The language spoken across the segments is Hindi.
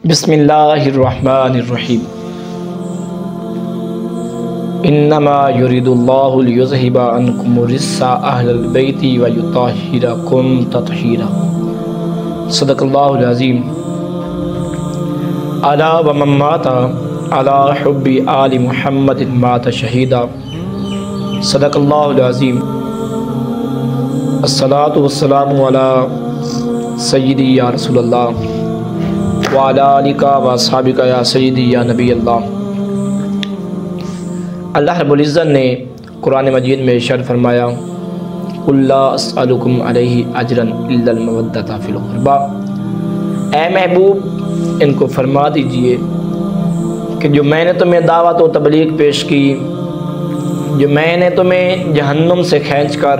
बिस्मिल्लाहिर्रहमानिर्रहीम। इन्नमा युरिदुल्लाहु लियुज़हिबा अन्कुम रिस्सा अहलल बैति व युताहिरकुम तत्हीरा। सदक़ल्लाहुल अज़ीम। अला व मन माता अला हुब्बि आलि मुहम्मदिन माता शहीदा। सदक़ल्लाहुल अज़ीम। अस्सलातु वस्सलामु अला सय्यिदी या रसूलल्लाह व अला आलिका व अस्हाबिका या सय्यिदी या नबी अल्लाह। अल्लाह रब्बुल इज़्ज़त ने कुरान मजीद में इरशाद फरमाया, कुल ला अस्अलुकुम अलैहि अजरन इल्लल मवद्दता फिल क़ुरबा। ऐ महबूब, इनको फरमा दीजिए कि जो मैंने तुम्हें दावत व तबलीग पेश की, जो मैंने तुम्हें जहन्नुम से खींच कर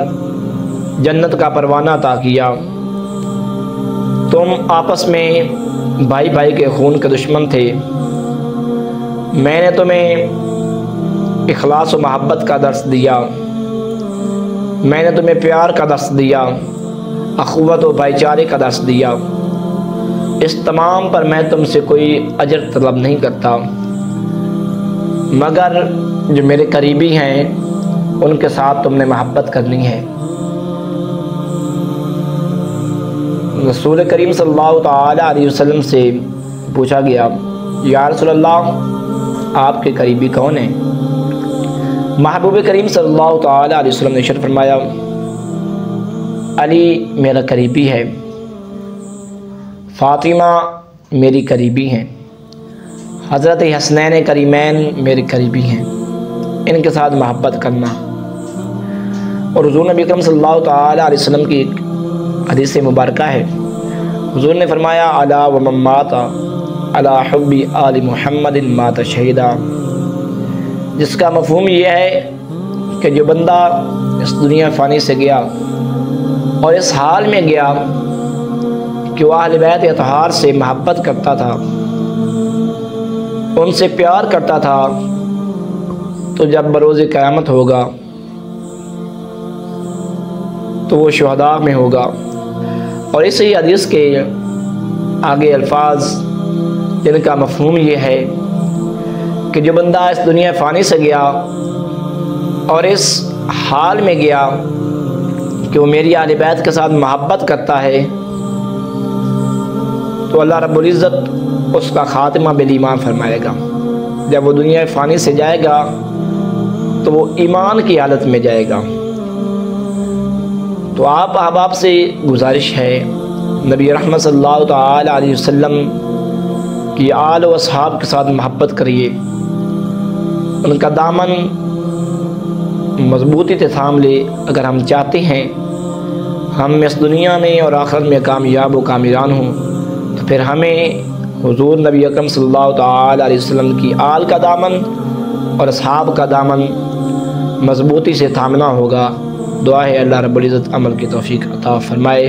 जन्नत का परवाना अता किया, तुम आपस में भाई भाई के खून के दुश्मन थे, मैंने तुम्हें इखलास व मोहब्बत का दर्स दिया, मैंने तुम्हें प्यार का दर्स दिया, अख़ुवत व भाईचारे का दर्स दिया। इस तमाम पर मैं तुमसे कोई अजर तलब नहीं करता, मगर जो मेरे करीबी हैं उनके साथ तुमने मोहब्बत करनी है। रसूल करीम सल्लल्लाहु तआला अलैहि वसल्लम से पूछा गया, या रसूलल्लाह, आपके करीबी कौन हैं? महबूब करीम सल्लल्लाहु तआला अलैहि वसल्लम ने इरशाद फरमाया, अली मेरा करीबी है, फ़ातिमा मेरी करीबी हैं, हज़रत हसनैन करीमैन मेरे करीबी हैं, इनके साथ मोहब्बत करना। और हुज़ूर नबी अकरम सल्लल्लाहु तआला अलैहि वसल्लम की एक हदीस मुबारका है, हुज़ूर ने फरमाया, अला व मन माता अला हुब्बि आलि मुहम्मदिन माता शहीदा। जिसका मफ़हूम ये है कि जो बंदा इस दुनिया फ़ानी से गया और इस हाल में गया कि वह अहले बैत अतहार से मोहब्बत करता था, उनसे प्यार करता था, तो जब बरोज़े क़यामत होगा तो वो शुहदा में होगा। और इसी हदीस के आगे अल्फाज जिनका मफ़हूम ये है कि जो बंदा इस दुनिया फ़ानी से गया और इस हाल में गया कि वो मेरी आले बैत के साथ मोहब्बत करता है, तो अल्लाह रब्बुल इज़्ज़त उसका ख़ातिमा बिल ईमान फरमाएगा। जब वो दुनिया फ़ानी से जाएगा तो वो ईमान की हालत में जाएगा। तो आप अहबाब से गुजारिश है, नबी रहमत सल्लल्लाहु तआला अलैहि वसल्लम की आल व असहाब के साथ मोहब्बत करिए, उनका दामन मजबूती से थाम ले। अगर हम चाहते हैं हम इस दुनिया में और आखिरत में कामयाब व कामिलान हों, तो फिर हमें हुज़ूर नबी अकरम सल्लल्लाहु तआला अलैहि वसल्लम की आल का दामन और असहाब का दामन मजबूती से थामना होगा। दुआ है अल्लाह रब्बुल इज़्ज़त अमल की तौफ़ीक़ अता फ़रमाए।